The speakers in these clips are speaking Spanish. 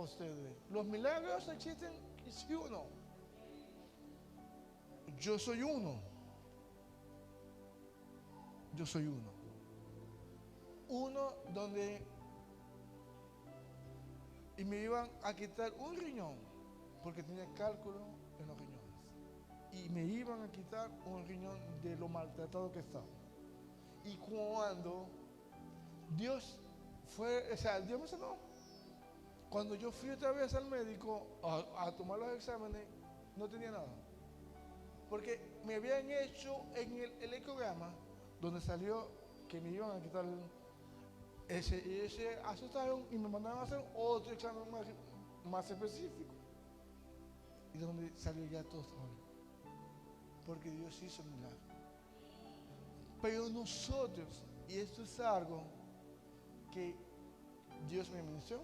ustedes, ¿los milagros existen sí o no? Yo soy uno. Yo soy uno. Uno donde y me iban a quitar un riñón porque tenía cálculo en los riñones. Y me iban a quitar un riñón de lo maltratado que estaba. Y cuando Dios Dios me sanó. Cuando yo fui otra vez al médico a tomar los exámenes, no tenía nada. Porque me habían hecho en el ecograma, donde salió que me iban a quitar ese asustaron y me mandaron a hacer otro examen más específico. Y donde salió ya todo estaba bien. Porque Dios hizo el milagro. Pero nosotros, y esto es algo que Dios me mencionó,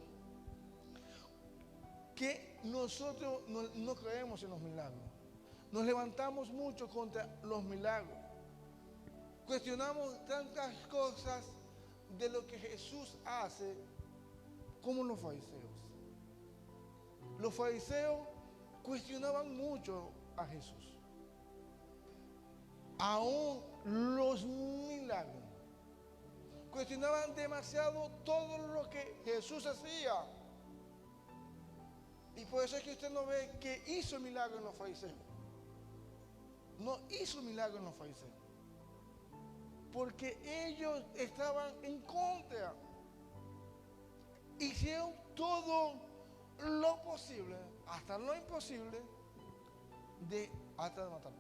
que nosotros no creemos en los milagros. Nos levantamos mucho contra los milagros. Cuestionamos tantas cosas de lo que Jesús hace como los fariseos. Los fariseos cuestionaban mucho a Jesús. Aún los milagros. Cuestionaban demasiado todo lo que Jesús hacía. Y por eso es que usted no ve que hizo milagro en los fariseos. No hizo milagro en los fariseos. Porque ellos estaban en contra. Hicieron todo lo posible, hasta lo imposible, hasta de matarlo.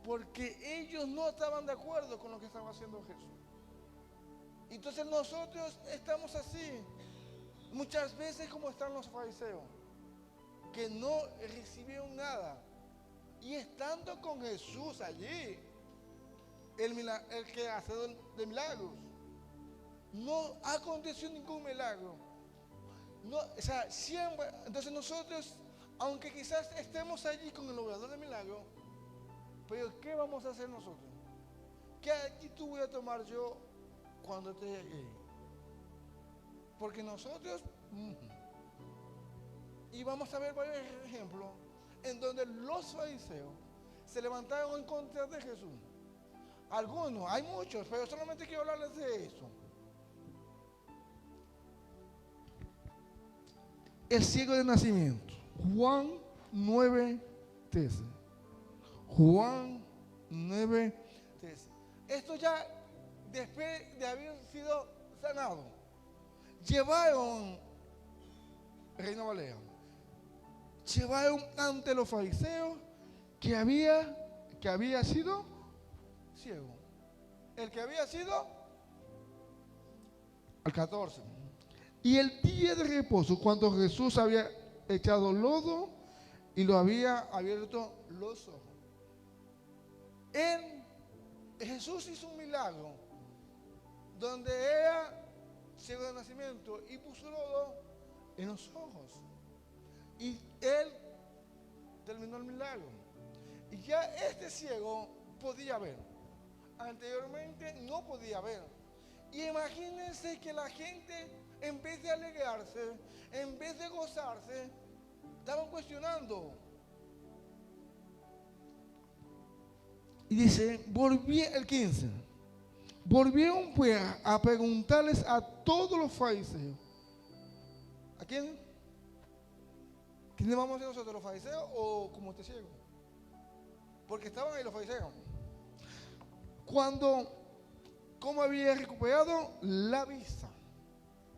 Porque ellos no estaban de acuerdo con lo que estaba haciendo Jesús. Entonces nosotros estamos así, muchas veces como están los fariseos, que no recibieron nada. Y estando con Jesús allí, el que hace de milagros, no aconteció ningún milagro. No, siempre, entonces nosotros, aunque quizás estemos allí con el obrador de milagros, pero ¿qué vamos a hacer nosotros? ¿Qué actitud voy a tomar yo cuando esté allí? Porque nosotros, y vamos a ver varios ejemplos en donde los fariseos se levantaron en contra de Jesús. Algunos, hay muchos, pero solamente quiero hablarles de eso. El ciego de nacimiento, Juan 9:13. Juan 9:13. Esto ya después de haber sido sanado, llevaron, Reina Valera, llevaron ante los fariseos que había sido ciego. El que había sido al 14. Y el día de reposo, cuando Jesús había echado lodo y lo había abierto los ojos. Jesús hizo un milagro donde era ciego de nacimiento y puso lodo en los ojos. Y él terminó el milagro. Y ya este ciego podía ver. Anteriormente no podía ver. Y imagínense que la gente, en vez de alegrarse, en vez de gozarse, estaban cuestionando. Y dice, el 15. Volvieron pues a preguntarles a todos los fariseos. ¿A quién? ¿Quiénes vamos a ser nosotros, los fariseos o como este ciego? Porque estaban ahí los fariseos. ¿Cómo había recuperado la vista?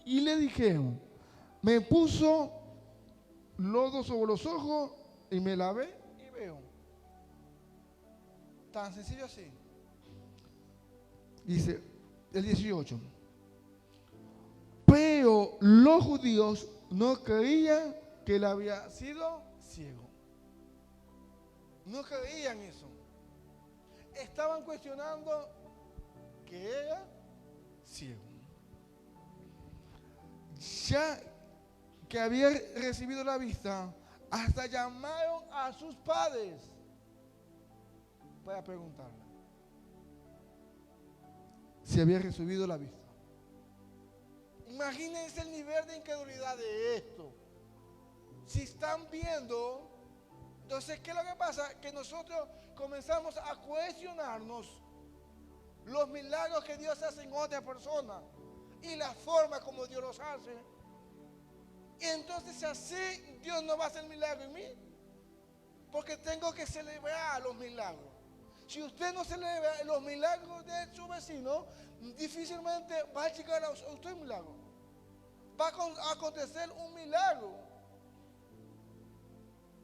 Y le dijeron, me puso lodo sobre los ojos y me lavé y veo. Tan sencillo así. Dice el 18. Pero los judíos no creían que él había sido ciego. No creían eso. Estaban cuestionando que era ciego. Ya que había recibido la vista, hasta llamaron a sus padres para preguntarle si había recibido la vista. Imagínense el nivel de incredulidad. nada de esto. Si están viendo, entonces, ¿qué es lo que pasa? Que nosotros comenzamos a cuestionarnos los milagros que Dios hace en otras personas y la forma como Dios los hace. Y entonces, así Dios no va a hacer milagro en mí, porque tengo que celebrar los milagros. Si usted no celebra los milagros de su vecino, difícilmente va a llegar a usted un milagro. Va a acontecer un milagro.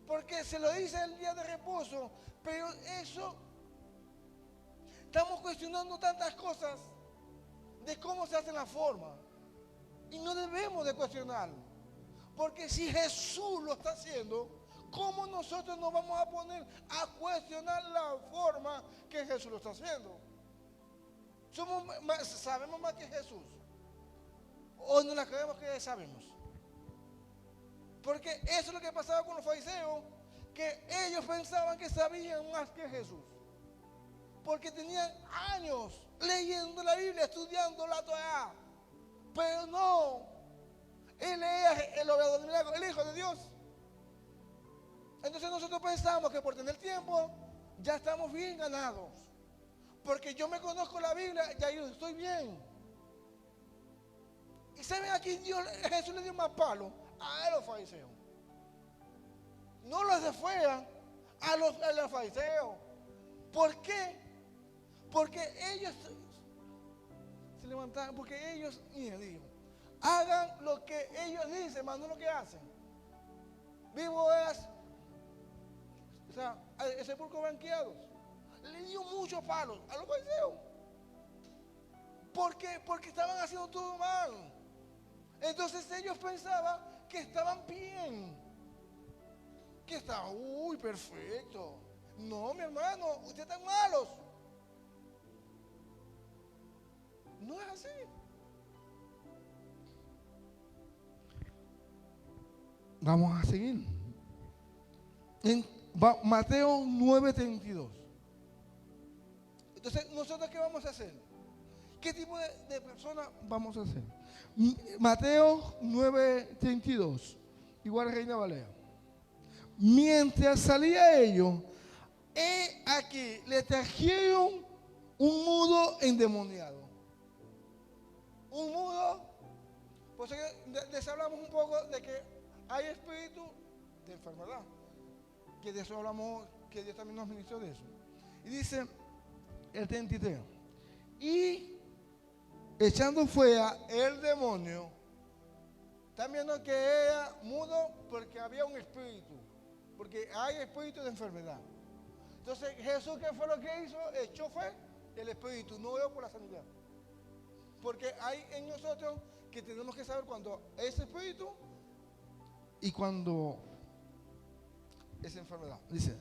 Porque se lo dice el día de reposo, pero eso, estamos cuestionando tantas cosas de cómo se hace la forma. Y no debemos de cuestionar. Porque si Jesús lo está haciendo, ¿cómo nosotros nos vamos a poner a cuestionar la forma que Jesús lo está haciendo? ¿Sabemos más que Jesús? ¿O no la creemos que sabemos? Porque eso es lo que pasaba con los fariseos, que ellos pensaban que sabían más que Jesús. Porque tenían años leyendo la Biblia, estudiando la Torá. Pero no, Él es el obrador del milagro, el Hijo de Dios. Entonces nosotros pensamos que por tener tiempo ya estamos bien ganados. Porque yo me conozco la Biblia, ya yo estoy bien. Y saben, aquí Jesús le dio más palo a los fariseos. No los de fuera, a los fariseos. ¿Por qué? Porque ellos se levantaron, porque ellos, dijo, hagan lo que ellos dicen, más no lo que hacen. Víboras, o sea, sepulcros banqueados. Le dio muchos palos a los fariseos. ¿Por qué? Porque estaban haciendo todo mal. Entonces ellos pensaban que estaban bien, que estaban, perfecto. No, mi hermano, ustedes están malos. No es así. Vamos a seguir. En Mateo 9:32. Entonces, ¿nosotros qué vamos a hacer? ¿Qué tipo de persona vamos a hacer? Mateo 9:32. Igual Reina Valera. Mientras salía ellos, he aquí, le trajeron un mudo endemoniado. Un mudo, pues les hablamos un poco de que hay espíritu de enfermedad. Que de eso hablamos, que Dios también nos ministró de eso. Y dice el 33. Y echando fuera el demonio, están viendo que era mudo porque había un espíritu. Porque hay espíritu de enfermedad. Entonces Jesús, ¿qué fue lo que hizo? Echó fue el espíritu, no veo por la sanidad. Porque hay en nosotros que tenemos que saber cuando es espíritu y cuando es enfermedad. Dice,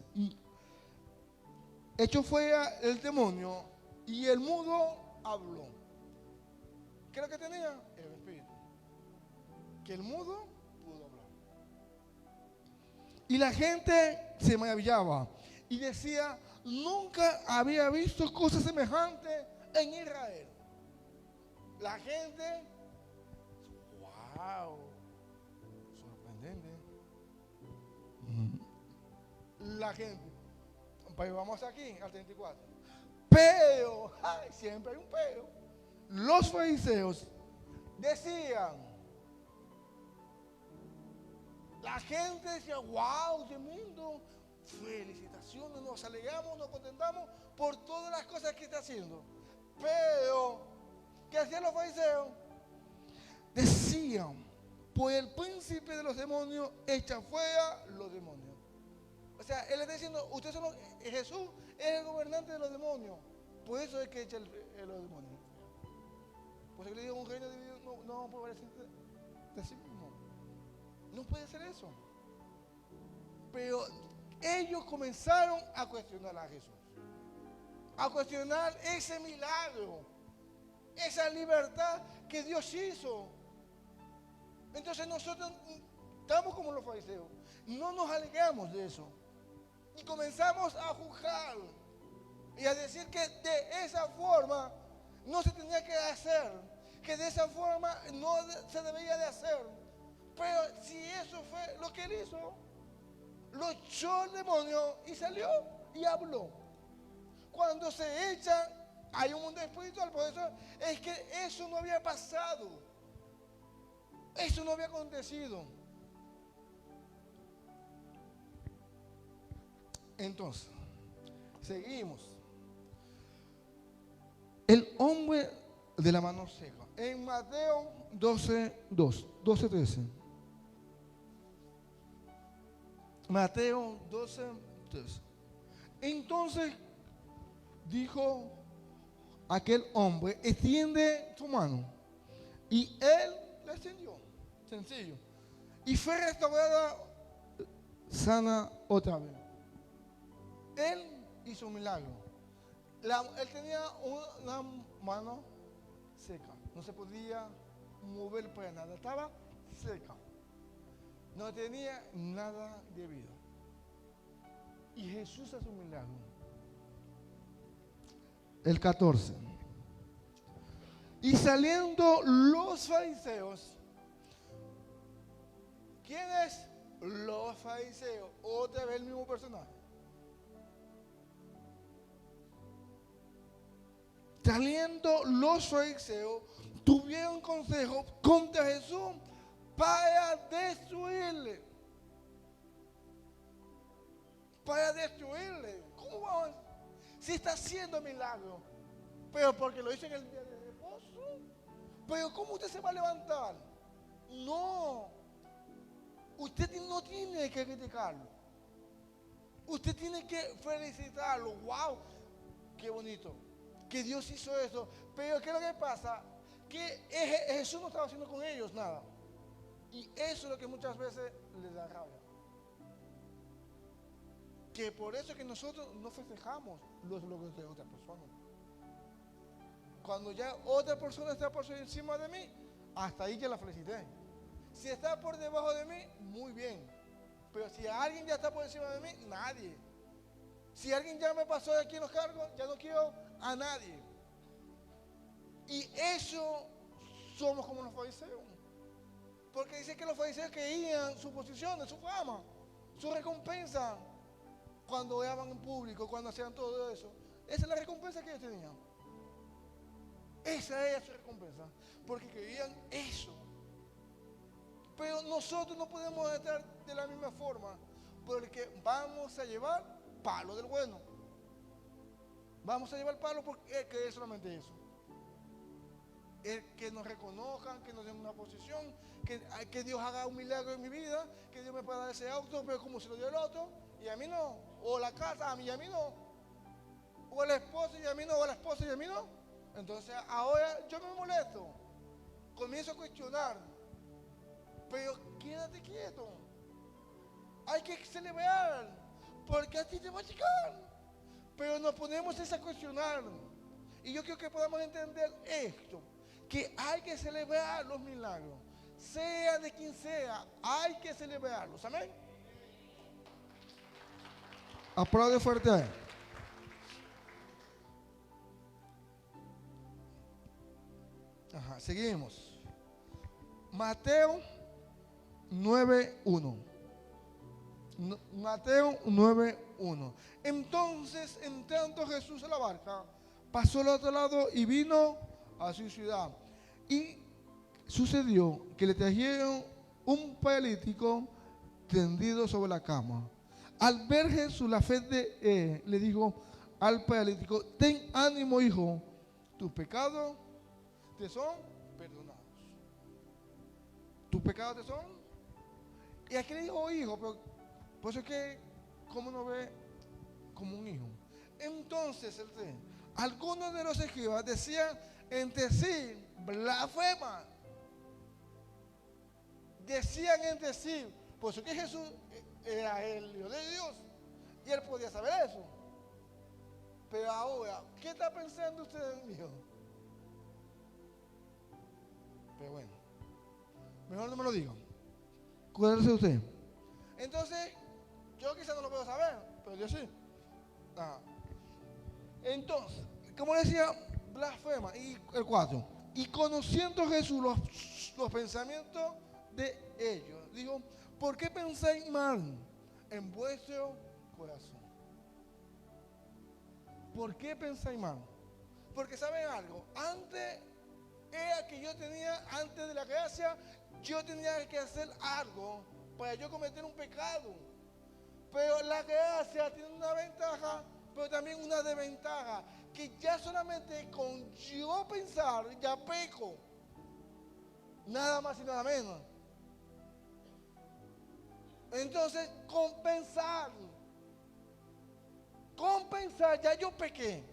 echó fuera el demonio y el mudo habló. ¿Qué es lo que tenía? El espíritu. Que el mudo pudo hablar. Y la gente se maravillaba y decía, nunca había visto cosas semejantes en Israel. La gente, wow, sorprendente. La gente, pues vamos aquí al 34. Pero, siempre hay un pero. Los fariseos decían, la gente decía, wow, tremendo, felicitaciones, nos alegramos, nos contentamos por todas las cosas que está haciendo. Pero, ¿qué hacían los fariseos? Decían, pues el príncipe de los demonios echa fuera los demonios. O sea, él está diciendo, Jesús es el gobernante de los demonios. Por eso es que echa los demonios. Por eso que le digo, un reino dividido no puede ser de sí mismo. No puede ser eso. Pero ellos comenzaron a cuestionar a Jesús. A cuestionar ese milagro. Esa libertad que Dios hizo. Entonces nosotros estamos como los fariseos. No nos alegramos de eso. Y comenzamos a juzgar. Y a decir que de esa forma no se tenía que hacer. Que de esa forma no se debería de hacer. lo que él hizo, lo echó el demonio y salió y habló. Cuando se echan, hay un mundo espiritual, por eso es que eso no había pasado. Eso no había acontecido. Entonces, seguimos. El hombre de la mano seca. En Mateo 12:13. Mateo 12:13. Entonces dijo aquel hombre: extiende tu mano. Y él la extendió. Sencillo. Y fue restaurada sana otra vez. Él hizo un milagro. Él tenía una mano seca. No se podía mover para nada. Estaba seca. No tenía nada de vida. Y Jesús hace un milagro. El 14. Y saliendo los fariseos. ¿Quién es? Los fariseos. Otra vez el mismo personaje. Saliendo los fariseos, tuvieron consejo contra Jesús para destruirle. Para destruirle. ¿Cómo vamos? Si está haciendo milagro, pero porque lo hizo en el día de reposo. Pero ¿cómo usted se va a levantar? No. Usted no tiene que criticarlo. Usted tiene que felicitarlo. ¡Wow! ¡Qué bonito! Que Dios hizo eso. Pero ¿qué es lo que pasa? Que Jesús no estaba haciendo con ellos nada. Y eso es lo que muchas veces les da rabia. Que por eso es que nosotros no festejamos los logros de otra persona. Cuando ya otra persona está por encima de mí, hasta ahí que la felicité. Si está por debajo de mí, muy bien. Pero si alguien ya está por encima de mí, nadie. Si alguien ya me pasó de aquí en los cargos, ya no quiero a nadie. Y eso somos como los fariseos. Porque dice que los fariseos querían su posición, su fama, su recompensa. Cuando oraban en público, cuando hacían todo eso. Esa es la recompensa que ellos tenían. Esa era su recompensa. Porque querían eso. Pero nosotros no podemos estar de la misma forma. Porque vamos a llevar palo del bueno. Vamos a llevar palo porque es solamente eso. El que nos reconozcan, que nos den una posición, que Dios haga un milagro en mi vida, que Dios me pueda dar ese auto, pero como se lo dio el otro, y a mí no. O la casa, a mí y a mí no. O el esposo y a mí no, o la esposa y a mí no. Entonces ahora yo me molesto. Comienzo a cuestionar. Pero quédate quieto. Hay que celebrar, porque a ti te va a llegar. Pero nos ponemos a cuestionar. Y yo quiero que podamos entender esto, que hay que celebrar los milagros. Sea de quien sea, hay que celebrarlos. Amén. Aplaude fuerte a él. Ajá, seguimos. Mateo 9:1. Mateo 9:1. Entonces, entrando Jesús a la barca, pasó al otro lado y vino a su ciudad. Y sucedió que le trajeron un paralítico tendido sobre la cama. Al ver Jesús la fe de él, le dijo al paralítico: ten ánimo, hijo, tus pecados te son perdonados. ¿Tus pecados te son? Y aquí le dijo hijo, pero por eso es que, ¿cómo no ve como un hijo? Entonces, algunos de los escribas decían entre sí: blasfema. Decían entre sí, por eso que Jesús era el Hijo de Dios y él podía saber eso. Pero ahora, ¿qué está pensando usted en Dios? Pero bueno, mejor no me lo digan. Cuídese usted. Entonces, yo quizás no lo puedo saber, pero yo sí. Ajá. Entonces, como decía, blasfema. Y el 4. Y conociendo Jesús los pensamientos de ellos, dijo: ¿por qué pensáis mal en vuestro corazón? ¿Por qué pensáis mal? Porque ¿saben algo? Antes era que yo tenía, antes de la gracia, yo tenía que hacer algo para yo cometer un pecado. Pero la gracia tiene una ventaja, pero también una desventaja, que ya solamente con yo pensar ya peco. Nada más y nada menos. Entonces, compensar, ya yo pequé.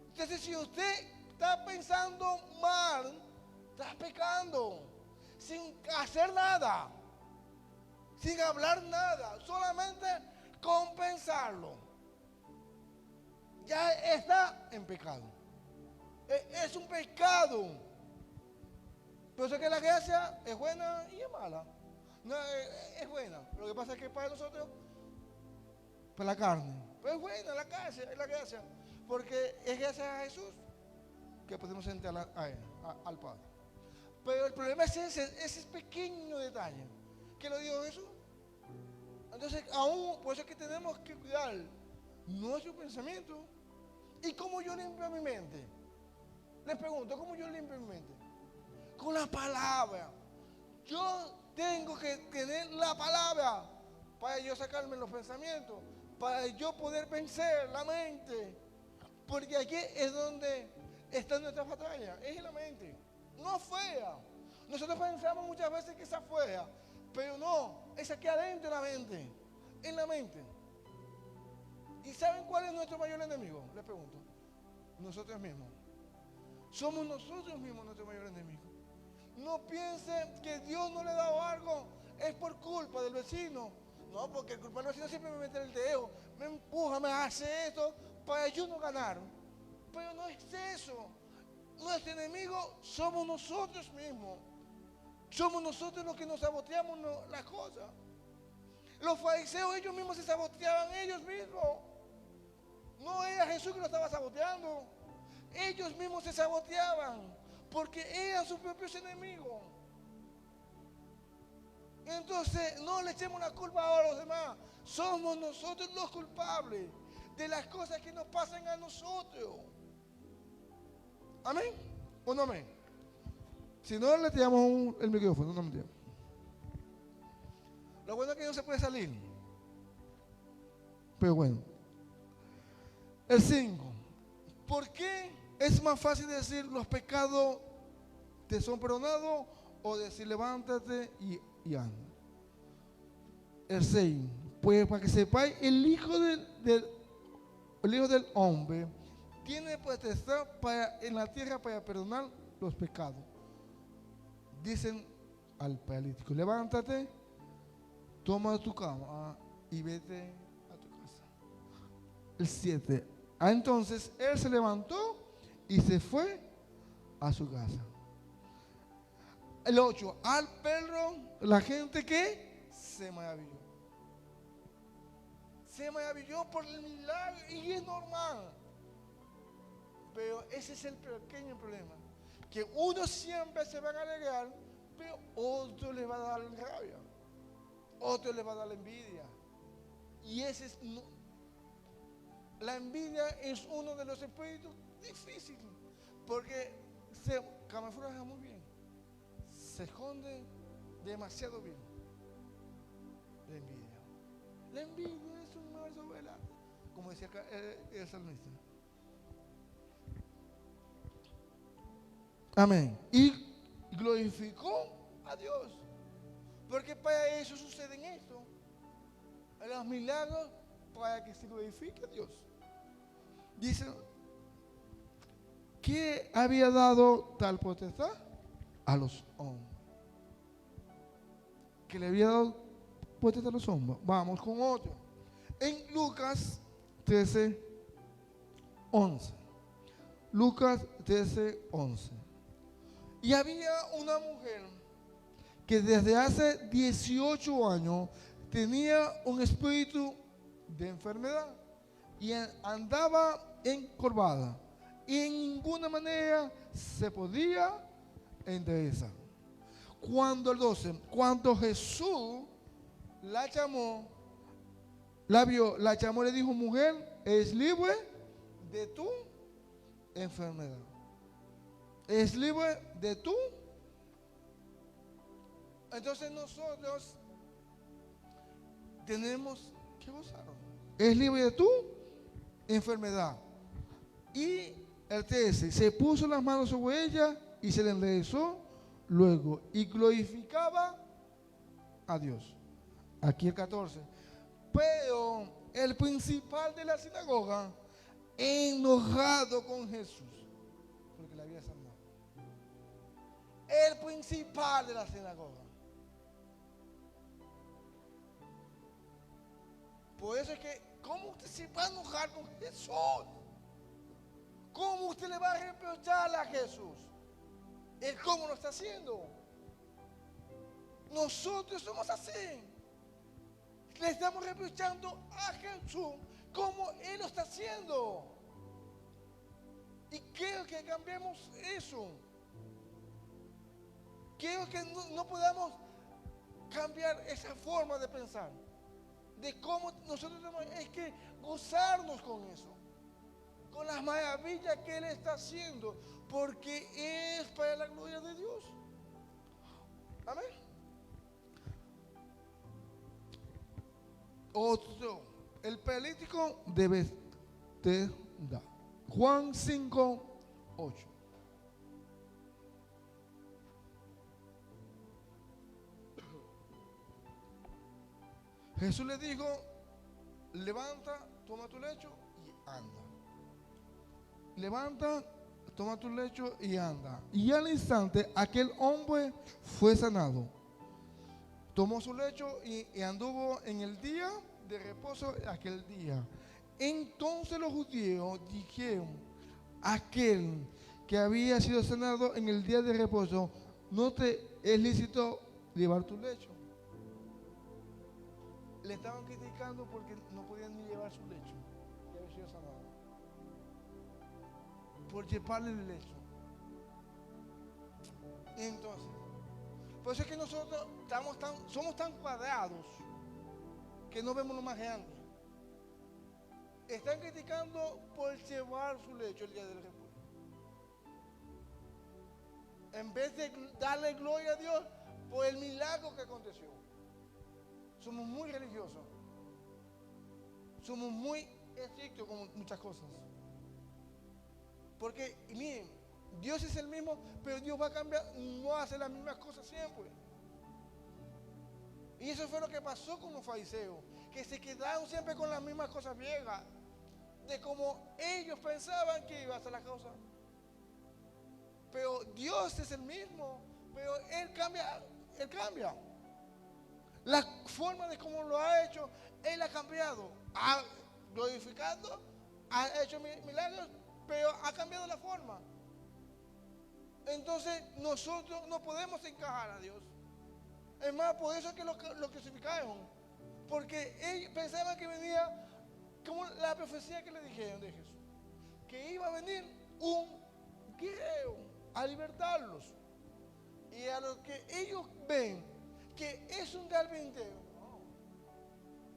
Entonces, si usted está pensando mal, está pecando, sin hacer nada, sin hablar nada, solamente compensarlo. Ya está en pecado. Es un pecado. Por eso es que la gracia es buena y es mala. No, es buena. Lo que pasa es que para nosotros, para la carne. Pero es buena la gracia. Porque es gracias a Jesús que podemos entrar a Él, al Padre. Pero el problema es ese pequeño detalle que lo dio Jesús. Entonces, aún, por eso es que tenemos que cuidar nuestro pensamiento. ¿Y cómo yo limpio mi mente? Les pregunto, ¿cómo yo limpio mi mente? Con la palabra. Yo tengo que tener la palabra para yo sacarme los pensamientos, para yo poder vencer la mente. Porque aquí es donde está nuestra batalla, es en la mente, no afuera. Nosotros pensamos muchas veces que es afuera, pero no, es aquí adentro de la mente, en la mente. ¿Y saben cuál es nuestro mayor enemigo? Les pregunto. Nosotros mismos. Somos nosotros mismos nuestro mayor enemigo. No piensen que Dios no le ha dado algo, es por culpa del vecino. No, porque el culpable del vecino siempre me mete el dedo, me empuja, me hace esto para yo no ganar. Pero no es eso. Nuestro enemigo somos nosotros mismos. Somos nosotros los que nos saboteamos las cosas. Los fariseos ellos mismos se saboteaban ellos mismos. No era Jesús que lo estaba saboteando. Ellos mismos se saboteaban porque eran sus propios enemigos. Entonces no le echemos la culpa a los demás. Somos nosotros los culpables de las cosas que nos pasan a nosotros. ¿Amén? ¿O no amén? Si no, le tiramos el micrófono, no me tiramos. Lo bueno es que no se puede salir. Pero bueno. El 5. ¿Por qué es más fácil decir los pecados te son perdonados o decir levántate y anda? El 6. Pues para que sepáis, el Hijo del Hombre tiene potestad en la tierra para perdonar los pecados. Dicen al paralítico, levántate, toma tu cama y vete a tu casa. El 7. Entonces él se levantó y se fue a su casa. El 8. Al verlo, la gente que se maravilló. Se maravilló por el milagro y es normal. Pero ese es el pequeño problema. Que uno siempre se va a alegrar, pero otro le va a dar rabia. Otro le va a dar envidia. Y ese es... La envidia es uno de los espíritus difíciles. Porque se camuflaja muy bien. Se esconde demasiado bien. La envidia. La envidia es un mal soberano, como decía el salmista. Amén. Y glorificó a Dios. Porque para eso suceden esto. Los milagros para que se glorifique a Dios. Dice, ¿qué había dado tal potestad? A los hombres. ¿Qué le había dado potestad a los hombres? Vamos con otro. En Lucas 13, 11. Lucas 13, 11. Y había una mujer que desde hace 18 años tenía un espíritu de enfermedad y andaba encorvada y en ninguna manera se podía enderezar. el 12, cuando Jesús la llamó, la vio, la llamó y le dijo: mujer, es libre de tu enfermedad. Es libre de tu. Entonces nosotros tenemos que gozar. Es libre de tu enfermedad. Y el 13, se puso las manos sobre ella y se le enderezó luego y glorificaba a Dios. Aquí el 14. Pero el principal de la sinagoga, enojado con Jesús, porque la había sanado. El principal de la sinagoga. Por eso es que, ¿cómo usted se va a enojar con Jesús? ¿Cómo usted le va a reprochar a Jesús? Él cómo lo está haciendo. Nosotros somos así. Le estamos reprochando a Jesús como Él lo está haciendo. Y quiero que cambiemos eso. Quiero que no podamos cambiar esa forma de pensar. De cómo nosotros tenemos que gozarnos con eso. Con las maravillas que Él está haciendo. Porque es para la gloria de Dios. Amén. Otro, el paralítico de Bethesda. Juan 5, 8. Jesús le dijo: levanta, toma tu lecho y anda. Levanta, toma tu lecho y anda. Y al instante aquel hombre fue sanado. Tomó su lecho y anduvo en el día de reposo aquel día. Entonces los judíos dijeron: aquel que había sido sanado en el día de reposo, ¿no te es lícito llevar tu lecho? Le estaban criticando porque no podían ni llevar su lecho, que había sido sanado, por llevarle el lecho. Entonces, por eso es que nosotros somos tan cuadrados que no vemos lo más grande. Están criticando por llevar su lecho el día del reposo. En vez de darle gloria a Dios por el milagro que aconteció. Somos muy religiosos. Somos muy estrictos con muchas cosas. Porque, miren, Dios es el mismo, pero Dios va a cambiar, no hace las mismas cosas siempre. Y eso fue lo que pasó con los fariseos, que se quedaron siempre con las mismas cosas viejas, de como ellos pensaban que iba a ser la cosa. Pero Dios es el mismo, pero Él cambia, Él cambia. La forma de cómo lo ha hecho, Él ha cambiado, ha glorificado, ha hecho milagros, pero ha cambiado la forma. Entonces nosotros no podemos encajar a Dios. Es más, por eso es que lo crucificaron. Porque ellos pensaban que venía como la profecía que le dijeron de Jesús. Que iba a venir un guerrero a libertarlos. Y a lo que ellos ven que es un carpintero, no.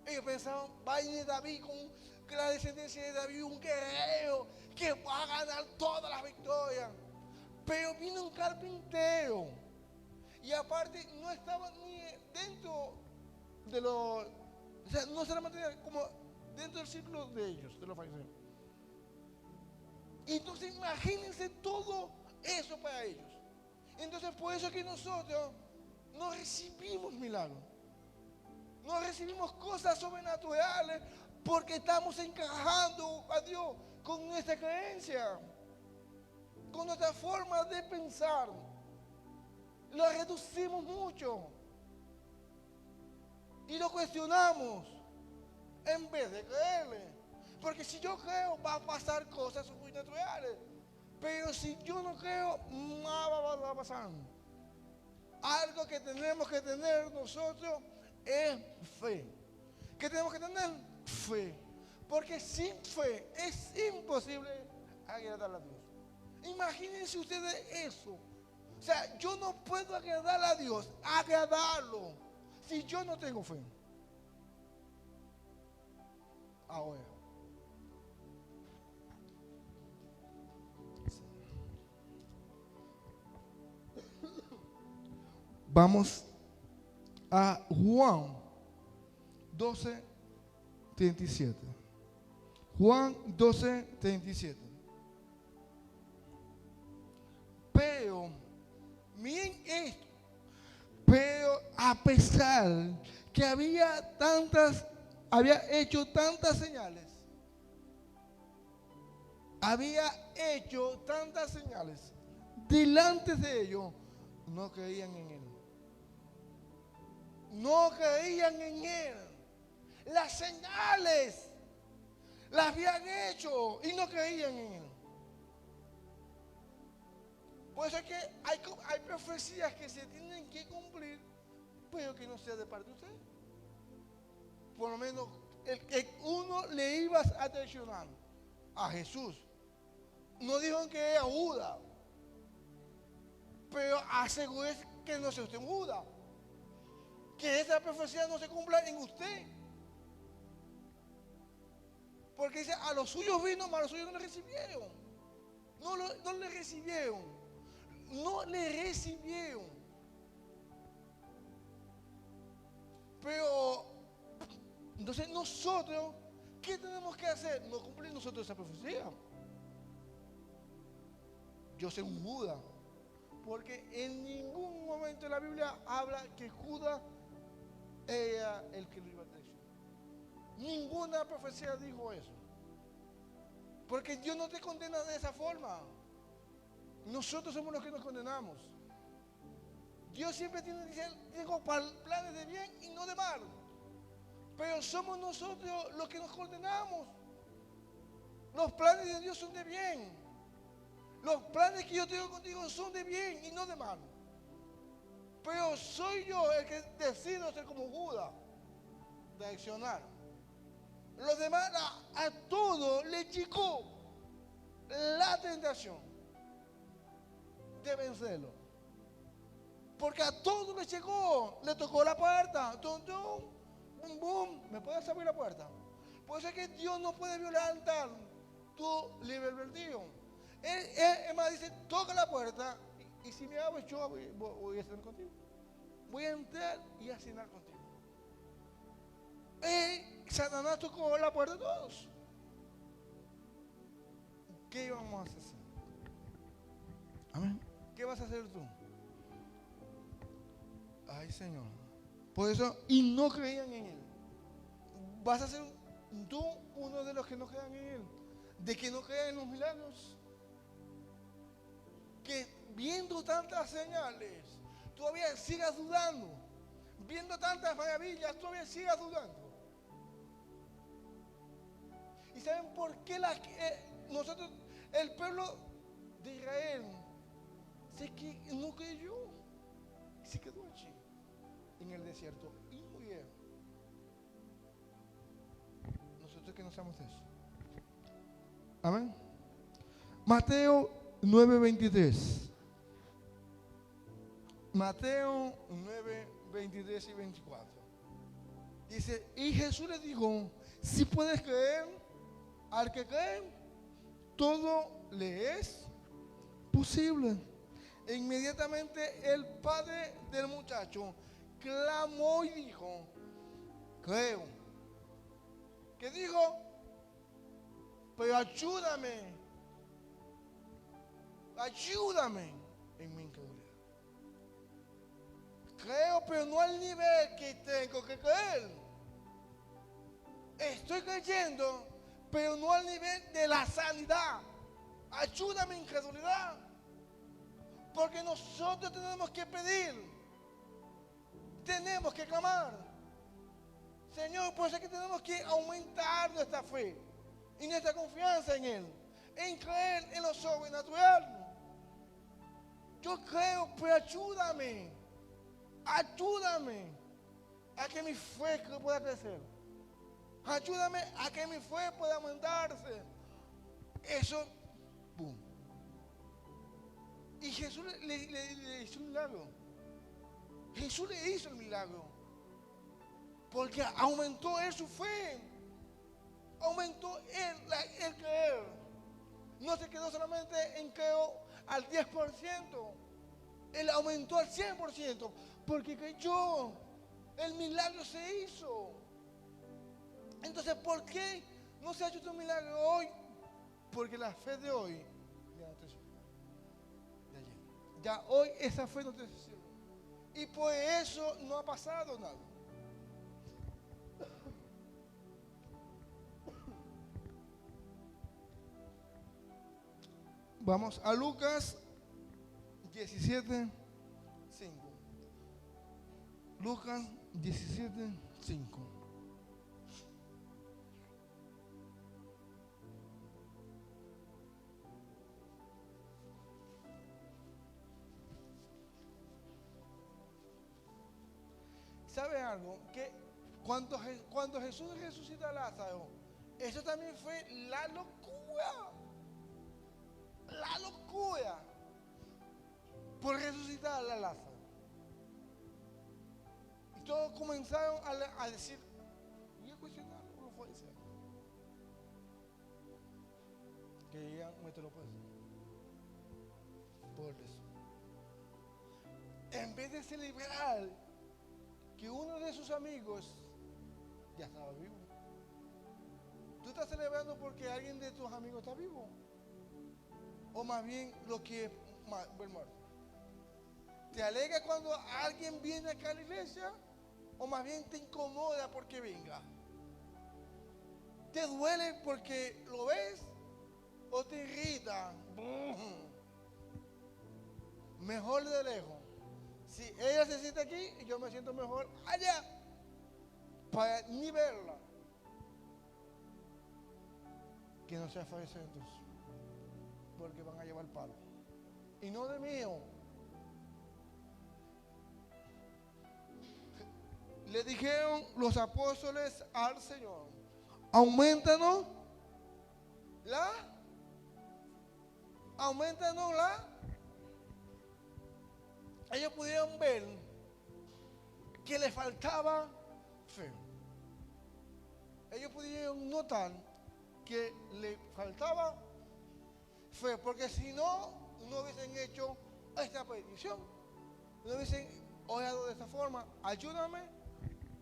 Ellos pensaban: va a venir David con la descendencia de David, un guerrero que va a ganar todas las victorias. Pero vino un carpintero. Y aparte no estaba ni dentro de los, o sea, no se la mantenía como dentro del círculo de ellos, de los fariseos. Y entonces imagínense todo eso para ellos. Entonces por eso es que nosotros no recibimos milagros. No recibimos cosas sobrenaturales porque estamos encajando a Dios con nuestra creencia, con nuestra forma de pensar. Lo reducimos mucho y lo cuestionamos en vez de creerle. Porque si yo creo, va a pasar cosas sobrenaturales. Pero si yo no creo, nada va a pasar. Algo que tenemos que tener nosotros es fe. ¿Qué tenemos que tener? Fe. Porque sin fe es imposible agradar a Dios. Imagínense ustedes eso. O sea, yo no puedo agradar a Dios, agradarlo, si yo no tengo fe. Ahora, vamos a Juan 12:37. Juan 12:37. Pero, miren esto, pero a pesar que había hecho tantas señales, delante de ellos, no creían en él. No creían en él. Las señales las habían hecho y no creían en él. Por eso es que hay profecías que se tienen que cumplir, pero que no sea de parte de usted. Por lo menos el que uno le iba a traicionar a Jesús. No dijo que era Judas, pero asegúrese que no sea usted un Judas. Que esa profecía no se cumpla en usted. Porque dice, a los suyos vino, mas a los suyos no le recibieron. No le recibieron. No le recibieron. Pero, entonces nosotros, ¿qué tenemos que hacer? No cumplir nosotros esa profecía. Yo soy un Judas. Porque en ningún momento de la Biblia habla que Judas era el que lo iba a traicionar. Ninguna profecía dijo eso. Porque Dios no te condena de esa forma. Nosotros somos los que nos condenamos. Dios siempre tiene planes de bien y no de mal. Pero somos nosotros los que nos condenamos. Los planes de Dios son de bien. Los planes que yo tengo contigo son de bien y no de mal. Pero soy yo el que decido ser como Judas, traicionar. Los demás, a todos le llegó la tentación de vencerlo. Porque a todos les llegó, le tocó la puerta, tum, tum, bum, bum, ¿me puedes abrir la puerta? Por eso es que Dios no puede violentar tu libre albedrío. Él más dice, toca la puerta y si me abres yo voy a cenar contigo. Voy a entrar y a cenar contigo. Satanás tocó la puerta de todos. ¿Qué vamos a hacer? Amén. ¿Qué vas a hacer tú? Ay, Señor. Por eso, y no creían en Él. Vas a ser tú uno de los que no crean en Él. De que no crean en los milagros. Que viendo tantas señales, todavía sigas dudando. Viendo tantas maravillas, todavía sigas dudando. ¿Y saben por qué nosotros, el pueblo de Israel, no creyó? Y se quedó allí, en el desierto, y murieron. Nosotros que no sabemos de eso. Amén. Mateo 9:23. Mateo 9:23 y 24. Dice, y Jesús le dijo, si puedes creer, al que cree, todo le es posible. E inmediatamente el padre del muchacho clamó y dijo, creo. ¿Qué dijo? Pero ayúdame en mi incredulidad. Creo, pero no al nivel que tengo que creer. Estoy creyendo, pero no al nivel de la sanidad. Ayúdame en incredulidad. Porque nosotros tenemos que pedir. Tenemos que clamar. Señor, por eso es que tenemos que aumentar nuestra fe y nuestra confianza en Él. En creer en lo sobrenatural. Yo creo, pero ayúdame a que mi fe pueda crecer. Ayúdame a que mi fe pueda aumentarse. Eso, boom. Y Jesús le hizo un milagro. Jesús le hizo el milagro. Porque aumentó él su fe. Aumentó el creer. No se quedó solamente en creo al 10%. Él aumentó al 100%. Porque creyó. El milagro se hizo. Entonces, ¿por qué no se ha hecho este milagro hoy? Porque la fe de hoy ya no te sirve. De ayer. Ya hoy esa fe no te sirve. Y por eso no ha pasado nada. Vamos a Lucas 17:5. Lucas 17:5. ¿Sabe algo? Que cuando Jesús resucita a Lázaro, eso también fue la locura. La locura. Por resucitar a Lázaro. Y todos comenzaron a decir, y a cuestionar cómo fue eso. Querían meterlo preso. Por eso. En vez de celebrar que uno de sus amigos ya estaba vivo. ¿Tú estás celebrando porque alguien de tus amigos está vivo? O más bien lo que es muerto. ¿Te alegra cuando alguien viene acá a la iglesia? ¿O más bien te incomoda porque venga? ¿Te duele porque lo ves? ¿O te irrita? Mejor de lejos. Si ella se siente aquí, yo me siento mejor allá. Para ni verla. Que no sea fariseos, porque van a llevar palo. Y no de mío. Le dijeron los apóstoles al Señor, aumentanos la. Ellos pudieron ver que le faltaba fe. Ellos pudieron notar que le faltaba fe, porque si no, no hubiesen hecho esta petición. No hubiesen orado de esta forma. Ayúdame,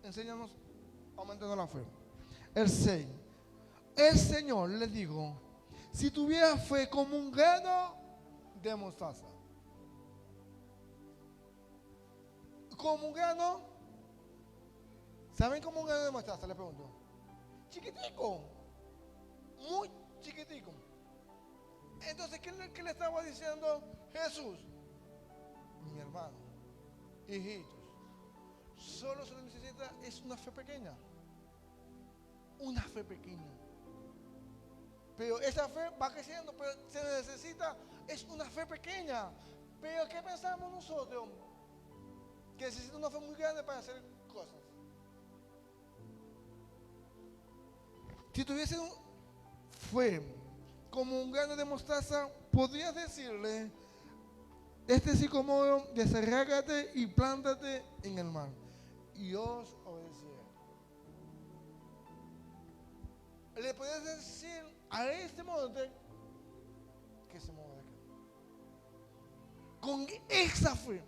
enséñanos, aumentando la fe. El 6. El Señor les dijo, si tuviera fe como un grano de mostaza. Como un grano. ¿Saben cómo un grano de mostaza? Le pregunto. Chiquitico. Muy chiquitico. Entonces, ¿qué le estaba diciendo Jesús? Mi hermano, hijitos, solo se necesita es una fe pequeña. Una fe pequeña. Pero esa fe va creciendo, pero se necesita es una fe pequeña. Pero ¿qué pensamos nosotros? Que necesita una fe muy grande para hacer cosas. Si tuviesen fe como un grano de mostaza, podrías decirle, este sicómoro, desarráigate y plántate en el mar, y os obedecerá. Le puedes decir a este monte que se mueva de acá. Con esa fe.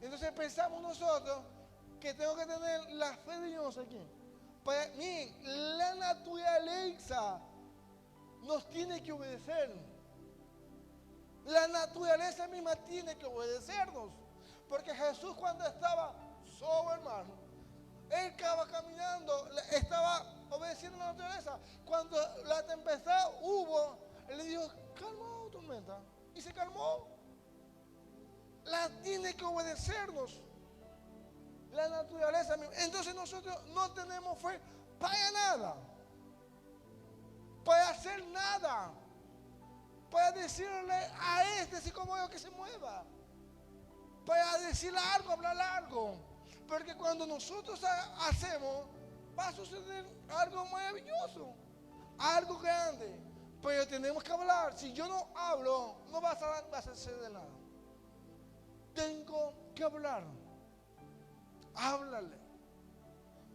Entonces pensamos nosotros que tengo que tener la fe de yo no sé quién. Miren, la naturaleza nos tiene que obedecer. La naturaleza misma tiene que obedecernos. Porque Jesús, cuando estaba sobre el mar, él estaba caminando, estaba obedeciendo la naturaleza. Cuando la tempestad hubo, él le dijo, calma, tormenta. Y se calmó. La tiene que obedecernos. La naturaleza misma. Entonces nosotros no tenemos fe para nada. Para hacer nada. Para decirle a este sicómoro que se mueva. Para decirle algo, hablar algo. Porque cuando nosotros hacemos, va a suceder algo maravilloso. Algo grande. Pero tenemos que hablar. Si yo no hablo, no vas a hacer de nada. Tengo que hablar. Háblale.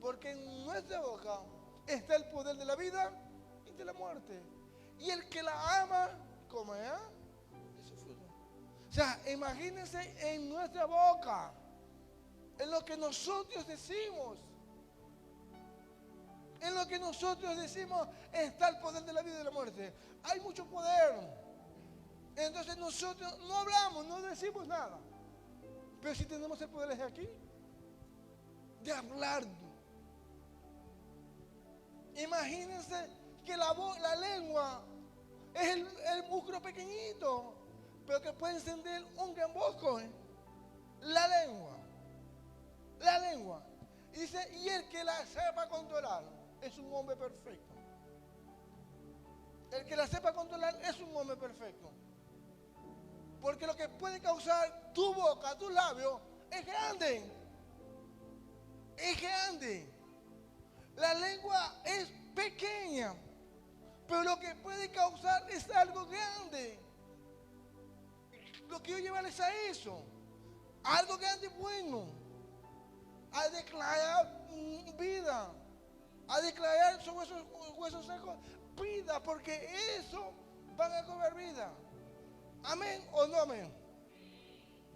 Porque en nuestra boca está el poder de la vida y de la muerte. Y el que la ama, comerá de su fruto. O sea, imagínense en nuestra boca, en lo que nosotros decimos. En lo que nosotros decimos está el poder de la vida y de la muerte. Hay mucho poder. Entonces nosotros no hablamos, no decimos nada. Pero si tenemos el poder de aquí, de hablar. Imagínense que la lengua es el músculo pequeñito, pero que puede encender un gran bosque. La lengua. La lengua. Y dice, y el que la sepa controlar es un hombre perfecto. El que la sepa controlar es un hombre perfecto. Porque lo que puede causar tu boca, tus labios, es grande. Es grande. La lengua es pequeña, pero lo que puede causar es algo grande. Lo quiero llevarles a eso. Algo grande bueno. A declarar vida. A declarar sobre esos huesos secos vida, porque eso van a cobrar vida. ¿Amén o no amén?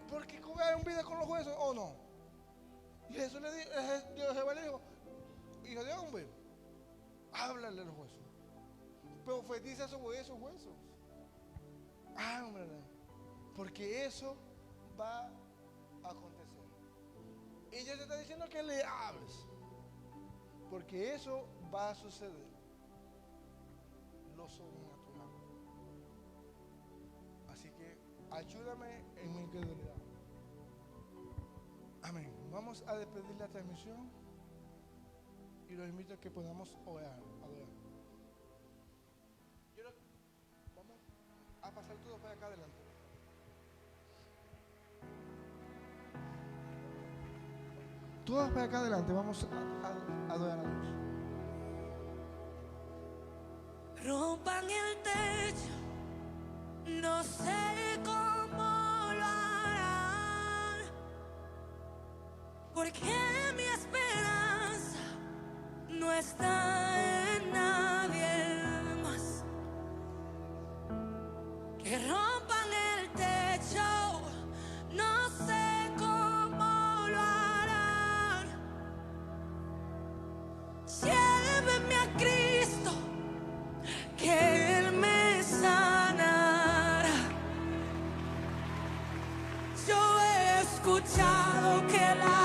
Porque cobraron vida con los huesos o no. Y Jesús le dijo, Jehová le dijo, hijo de hombre, háblale a los huesos. Profetiza sobre esos huesos. Háblale. Porque eso va a acontecer. Y Dios te está diciendo que le hables. Porque eso va a suceder. Lo sobrenatural. Así que ayúdame en mi incredulidad. Amén. Vamos a despedir la transmisión. Y los invito a que podamos orar, adorar. Vamos a pasar todos para acá adelante. Todos para acá adelante, vamos a adorar a Dios. Rompan el techo, no sé cómo lo harán, porque mi esperanza no está en nadie más. Que rompan el techo, no sé cómo lo harán. Llévenme a Cristo, que Él me sanará. Yo he escuchado que la